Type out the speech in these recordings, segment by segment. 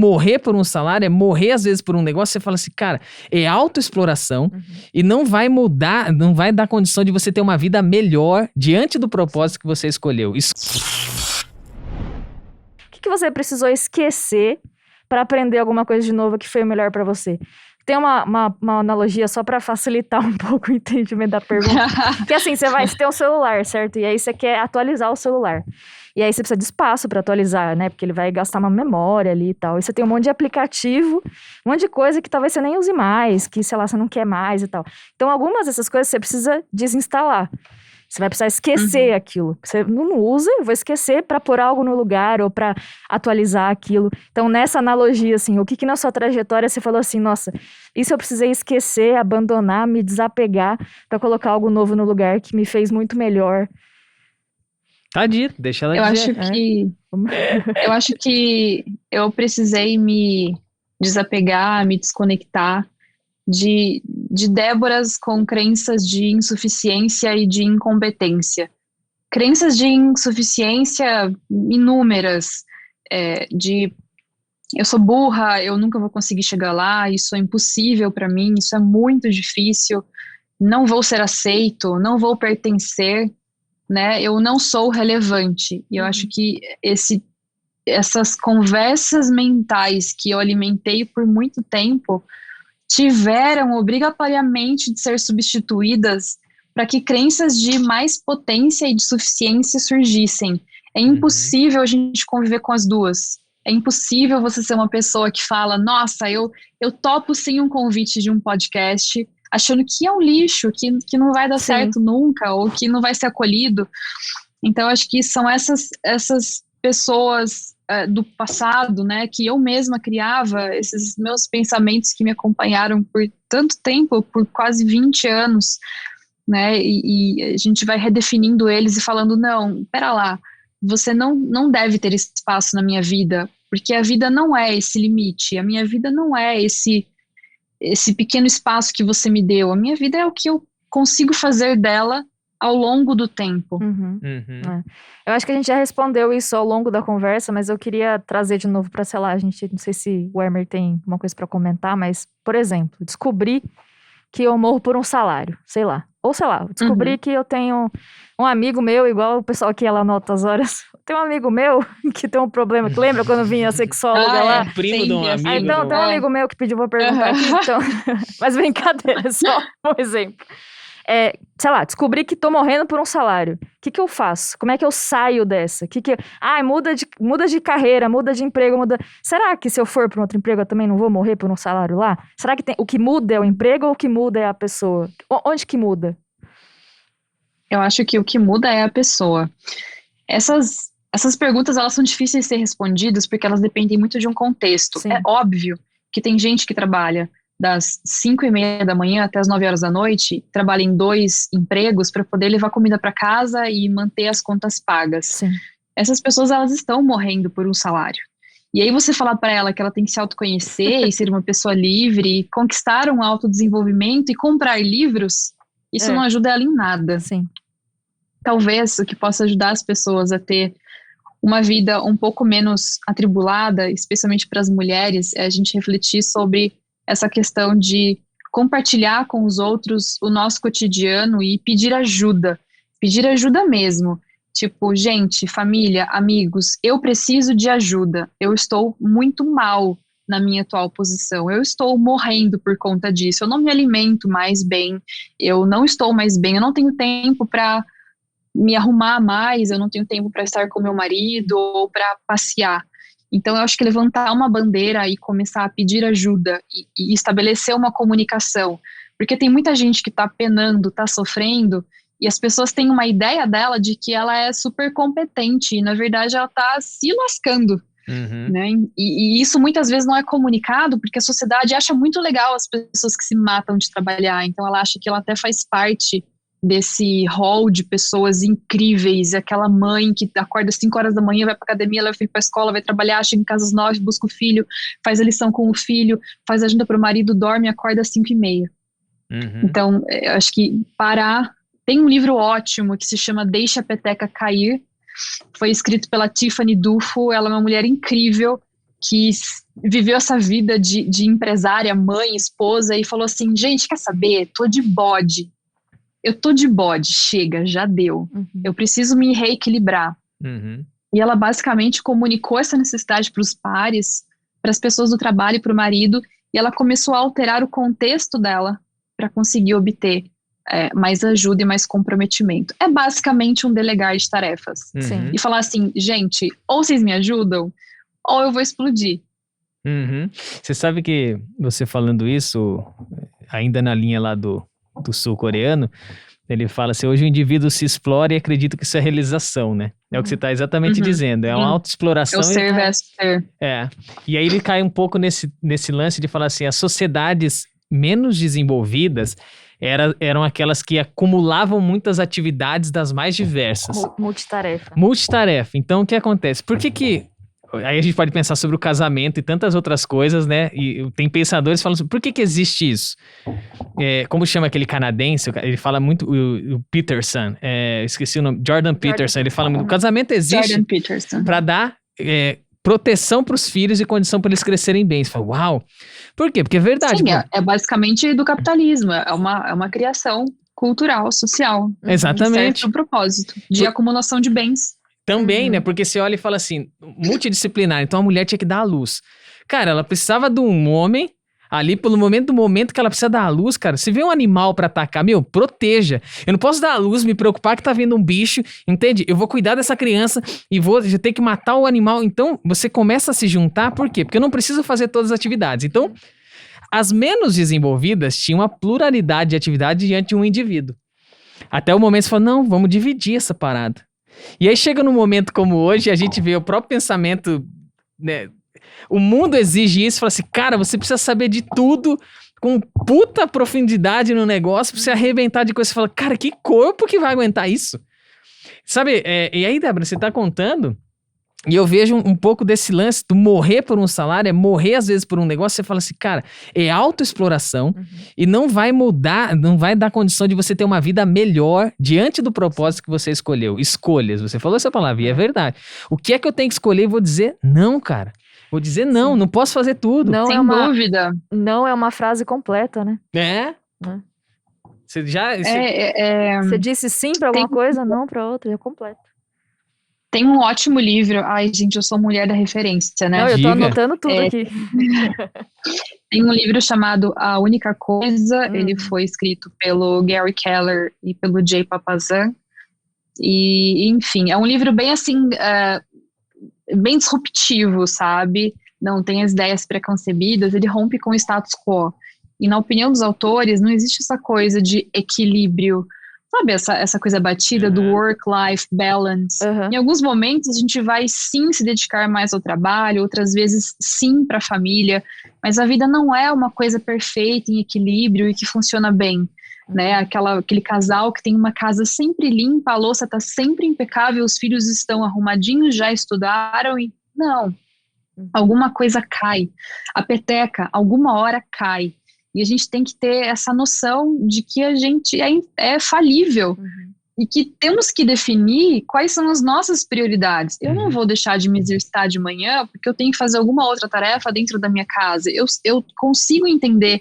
morrer por um salário, é morrer às vezes por um negócio, você fala assim, cara, é autoexploração e não vai mudar, não vai dar condição de você ter uma vida melhor diante do propósito que você escolheu. Isso... O que você precisou esquecer para aprender alguma coisa de novo que foi melhor para você? Tem uma analogia só para facilitar um pouco o entendimento da pergunta. Que assim, você tem um celular, certo? E aí você quer atualizar o celular. E aí você precisa de espaço para atualizar, né? Porque ele vai gastar uma memória ali e tal. E você tem um monte de aplicativo, um monte de coisa que talvez você nem use mais, que, sei lá, você não quer mais e tal. Então, algumas dessas coisas você precisa desinstalar. Você vai precisar esquecer aquilo. Você não usa, eu vou esquecer para pôr algo no lugar ou para atualizar aquilo. Então, nessa analogia, assim, o que na sua trajetória você falou assim, nossa, isso eu precisei esquecer, abandonar, me desapegar para colocar algo novo no lugar que me fez muito melhor. Tá dito, deixa ela dizer. Eu acho que eu precisei me desapegar, me desconectar de Déboras com crenças de insuficiência e de incompetência. Crenças de insuficiência inúmeras, de eu sou burra, eu nunca vou conseguir chegar lá, isso é impossível para mim, isso é muito difícil, não vou ser aceito, não vou pertencer, né? Eu não sou relevante. E eu acho que essas conversas mentais que eu alimentei por muito tempo tiveram obrigatoriamente de ser substituídas para que crenças de mais potência e de suficiência surgissem. É impossível a gente conviver com as duas. É impossível você ser uma pessoa que fala, nossa, eu topo sim um convite de um podcast, achando que é um lixo, que não vai dar certo nunca, ou que não vai ser acolhido. Então, acho que são essas pessoas do passado, né, que eu mesma criava, esses meus pensamentos que me acompanharam por tanto tempo, por quase 20 anos, né, e a gente vai redefinindo eles e falando, não, pera lá, você não deve ter espaço na minha vida, porque a vida não é esse limite, a minha vida não é esse pequeno espaço que você me deu, a minha vida é o que eu consigo fazer dela ao longo do tempo. Eu acho que a gente já respondeu isso ao longo da conversa, mas eu queria trazer de novo para, sei lá, não sei se o Emer tem uma coisa para comentar, mas, por exemplo, descobri que eu morro por um salário, sei lá. Ou sei lá, descobri que eu tenho um amigo meu, igual o pessoal aqui, ela anota as horas. Tem um amigo meu que tem um problema, que lembra quando vinha a sexóloga lá? Primo de um amigo. Então, tem um amigo meu que pediu pra perguntar aqui, então... Mas brincadeira, é só um exemplo. Sei lá, descobri que tô morrendo por um salário. O que eu faço? Como é que eu saio dessa? Muda de carreira, muda de emprego, Será que se eu for para um outro emprego eu também não vou morrer por um salário lá? Será que o que muda é o emprego ou o que muda é a pessoa? Onde que muda? Eu acho que o que muda é a pessoa. Essas perguntas, elas são difíceis de ser respondidas porque elas dependem muito de um contexto. Sim. É óbvio que tem gente que trabalha das 5:30 da manhã até as 9 horas da noite, trabalha em 2 empregos para poder levar comida para casa e manter as contas pagas. Sim. Essas pessoas, elas estão morrendo por um salário. E aí você falar para ela que ela tem que se autoconhecer e ser uma pessoa livre, conquistar um autodesenvolvimento e comprar livros, isso não ajuda ela em nada. Sim. Talvez o que possa ajudar as pessoas a ter uma vida um pouco menos atribulada, especialmente para as mulheres, é a gente refletir sobre essa questão de compartilhar com os outros o nosso cotidiano e pedir ajuda mesmo. Tipo, gente, família, amigos, eu preciso de ajuda, eu estou muito mal na minha atual posição, eu estou morrendo por conta disso, eu não me alimento mais bem, eu não estou mais bem, eu não tenho tempo para me arrumar mais, eu não tenho tempo para estar com meu marido ou para passear. Então, eu acho que levantar uma bandeira e começar a pedir ajuda e estabelecer uma comunicação, porque tem muita gente que está penando, está sofrendo, e as pessoas têm uma ideia dela de que ela é super competente, e na verdade ela está se lascando, né? E isso muitas vezes não é comunicado, porque a sociedade acha muito legal as pessoas que se matam de trabalhar, então ela acha que ela até faz parte desse hall de pessoas incríveis, aquela mãe que acorda às 5 horas da manhã, vai pra academia, leva o filho pra escola, vai trabalhar, chega em casa às 9, busca o filho, faz a lição com o filho, faz a janta pro marido, dorme e acorda às 5:30. Então, eu acho que parar... Tem um livro ótimo que se chama Deixa a Peteca Cair, foi escrito pela Tiffany Duffo, ela é uma mulher incrível, viveu essa vida de empresária, mãe, esposa, e falou assim, gente, quer saber? Tô de bode. Eu tô de bode, chega, já deu. Eu preciso me reequilibrar. E ela basicamente comunicou essa necessidade para os pares, para as pessoas do trabalho e para o marido, e ela começou a alterar o contexto dela para conseguir obter mais ajuda e mais comprometimento. É basicamente um delegar de tarefas. Sim. E falar assim, gente, ou vocês me ajudam, ou eu vou explodir. Você sabe que você falando isso, ainda na linha lá do sul-coreano, ele fala assim, hoje o indivíduo se explora e acredita que isso é realização, né? É o que você está exatamente dizendo, é uma autoexploração. É o ser versus ser. E aí ele cai um pouco nesse lance de falar assim, as sociedades menos desenvolvidas eram aquelas que acumulavam muitas atividades das mais diversas. Multitarefa. Então, o que acontece? Por que aí a gente pode pensar sobre o casamento e tantas outras coisas, né? E tem pensadores que falam assim, por que existe isso? Como chama aquele canadense? Ele fala muito, o Peterson, esqueci o nome, Jordan Peterson, ele fala muito, o casamento existe para dar proteção para os filhos e condição para eles crescerem bem. Você fala, uau! Por quê? Porque é verdade. Sim, é basicamente do capitalismo, é uma criação cultural, social. Exatamente. De certo propósito, de acumulação de bens. Também, né? Porque você olha e fala assim, multidisciplinar, então a mulher tinha que dar à luz. Cara, ela precisava de um homem, ali pelo momento que ela precisa dar à luz, cara, se vê um animal pra atacar, proteja. Eu não posso dar à luz, me preocupar que tá vindo um bicho, entende? Eu vou cuidar dessa criança e vou ter que matar o animal. Então, você começa a se juntar, por quê? Porque eu não preciso fazer todas as atividades. Então, as menos desenvolvidas tinham uma pluralidade de atividades diante de um indivíduo. Até o momento você fala, não, vamos dividir essa parada. E aí chega num momento como hoje, a gente vê o próprio pensamento, né? O mundo exige isso, fala assim, cara, você precisa saber de tudo, com puta profundidade no negócio, pra você arrebentar de coisa. Você fala, cara, que corpo que vai aguentar isso? Sabe, e aí, Débora, você tá contando, e eu vejo um pouco desse lance do morrer por um salário, morrer às vezes por um negócio, você fala assim, cara, é autoexploração e não vai mudar, não vai dar condição de você ter uma vida melhor diante do propósito que você escolheu. Escolhas, você falou essa palavra e é verdade. O que é que eu tenho que escolher? Eu vou dizer não, cara. Vou dizer não, não posso fazer tudo. Não Sem dúvida. Não é uma frase completa, né? Você já... Você disse sim pra alguma coisa, não pra outra, é completo. Tem um ótimo livro. Ai, gente, eu sou mulher da referência, né? Não, eu tô anotando tudo aqui. Tem um livro chamado A Única Coisa. Ele foi escrito pelo Gary Keller e pelo Jay Papasan. E, enfim, é um livro bem assim, bem disruptivo, sabe? Não tem as ideias preconcebidas, ele rompe com o status quo. E na opinião dos autores, não existe essa coisa de equilíbrio. Sabe, essa coisa batida do work-life balance. Em alguns momentos a gente vai sim se dedicar mais ao trabalho, outras vezes sim para a família, mas a vida não é uma coisa perfeita, em equilíbrio e que funciona bem, né? Aquele casal que tem uma casa sempre limpa, a louça está sempre impecável, os filhos estão arrumadinhos, já estudaram e não, alguma coisa cai, a peteca alguma hora cai. E a gente tem que ter essa noção de que a gente é falível e que temos que definir quais são as nossas prioridades. Eu não vou deixar de me exercitar de manhã porque eu tenho que fazer alguma outra tarefa dentro da minha casa. Eu consigo entender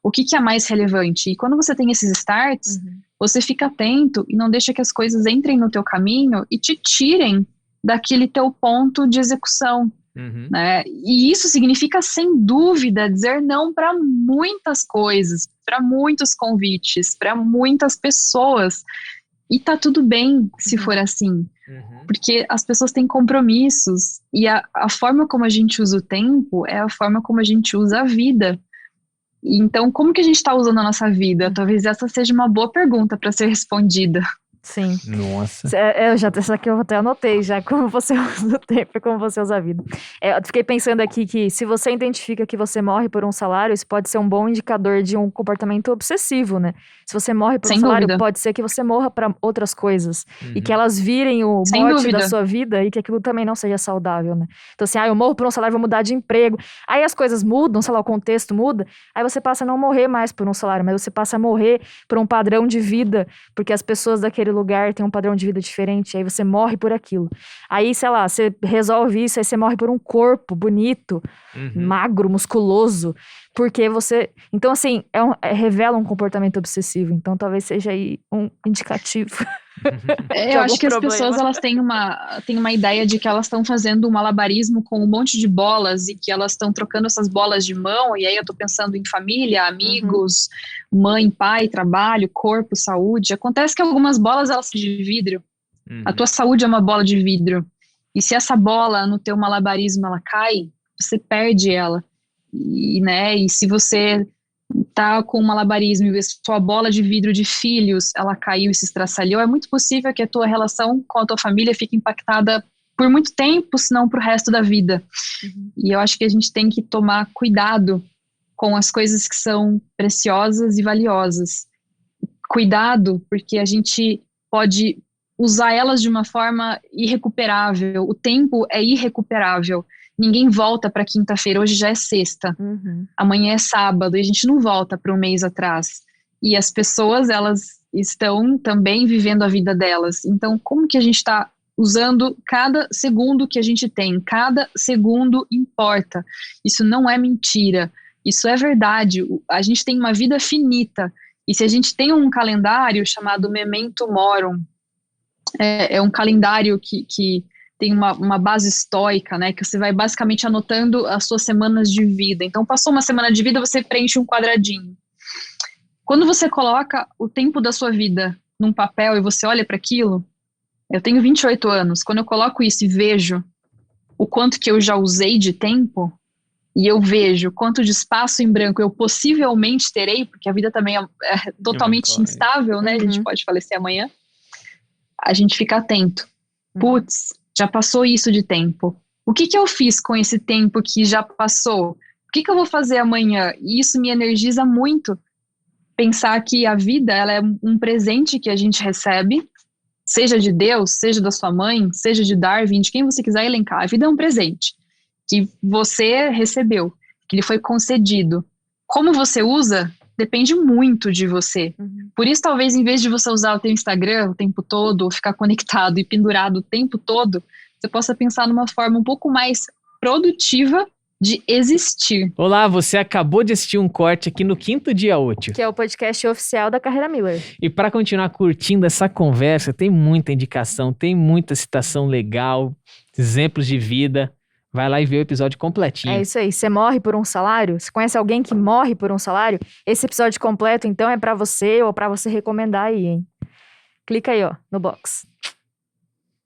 o que é mais relevante. E quando você tem esses starts, você fica atento e não deixa que as coisas entrem no teu caminho e te tirem daquele teu ponto de execução. Né? E isso significa, sem dúvida, dizer não para muitas coisas, para muitos convites, para muitas pessoas. E tá tudo bem se for assim, porque as pessoas têm compromissos e a forma como a gente usa o tempo é a forma como a gente usa a vida. Então, como que a gente está usando a nossa vida? Talvez essa seja uma boa pergunta para ser respondida. Sim. Nossa. Essa aqui eu até anotei já, como você usa o tempo e como você usa a vida. Eu fiquei pensando aqui que se você identifica que você morre por um salário, isso pode ser um bom indicador de um comportamento obsessivo, né? Se você morre por um salário, pode ser que você morra para outras coisas e que elas virem o mote da sua vida e que aquilo também não seja saudável, né? Então assim, eu morro por um salário, vou mudar de emprego. Aí as coisas mudam, sei lá, o contexto muda, aí você passa a não morrer mais por um salário, mas você passa a morrer por um padrão de vida, porque as pessoas daquele naquele lugar tem um padrão de vida diferente, aí você morre por aquilo. Aí, sei lá, você resolve isso, aí você morre por um corpo bonito, magro, musculoso, porque você... Então, assim, revela um comportamento obsessivo, então talvez seja aí um indicativo. Eu acho que as pessoas, elas têm uma ideia de que elas estão fazendo um malabarismo com um monte de bolas e que elas estão trocando essas bolas de mão, e aí eu tô pensando em família, amigos, mãe, pai, trabalho, corpo, saúde. Acontece que algumas bolas, elas são de vidro. A tua saúde é uma bola de vidro. E se essa bola no teu malabarismo, ela cai, você perde ela. E se você tá com malabarismo e a sua bola de vidro de filhos, ela caiu e se estraçalhou, é muito possível que a tua relação com a tua família fique impactada por muito tempo, se não pro resto da vida. E eu acho que a gente tem que tomar cuidado com as coisas que são preciosas e valiosas. Cuidado, porque a gente pode usar elas de uma forma irrecuperável. O tempo é irrecuperável. Ninguém volta para quinta-feira, hoje já é sexta. Amanhã é sábado, e a gente não volta para um mês atrás. E as pessoas, elas estão também vivendo a vida delas. Então, como que a gente está usando cada segundo que a gente tem? Cada segundo importa. Isso não é mentira. Isso é verdade. A gente tem uma vida finita. E se a gente tem um calendário chamado Memento Morum, é um calendário que tem uma base estoica, né, que você vai basicamente anotando as suas semanas de vida. Então, passou uma semana de vida, você preenche um quadradinho. Quando você coloca o tempo da sua vida num papel e você olha para aquilo, eu tenho 28 anos, quando eu coloco isso e vejo o quanto que eu já usei de tempo, e eu vejo quanto de espaço em branco eu possivelmente terei, porque a vida também é totalmente instável, né, a gente pode falecer amanhã, a gente fica atento. Putz, já passou isso de tempo. O que eu fiz com esse tempo que já passou? O que eu vou fazer amanhã? E isso me energiza muito. Pensar que a vida, ela é um presente que a gente recebe, seja de Deus, seja da sua mãe, seja de Darwin, de quem você quiser elencar. A vida é um presente que você recebeu, que lhe foi concedido. Como você usa, depende muito de você. Por isso, talvez, em vez de você usar o teu Instagram o tempo todo, ou ficar conectado e pendurado o tempo todo, você possa pensar numa forma um pouco mais produtiva de existir. Olá, você acabou de assistir um corte aqui no Quinto Dia Útil. Que é o podcast oficial da Carreira Miller. E para continuar curtindo essa conversa, tem muita indicação, tem muita citação legal, exemplos de vida. Vai lá e vê o episódio completinho. É isso aí. Você morre por um salário? Você conhece alguém que morre por um salário? Esse episódio completo, então, é pra você ou pra você recomendar aí, hein? Clica aí, ó, no box.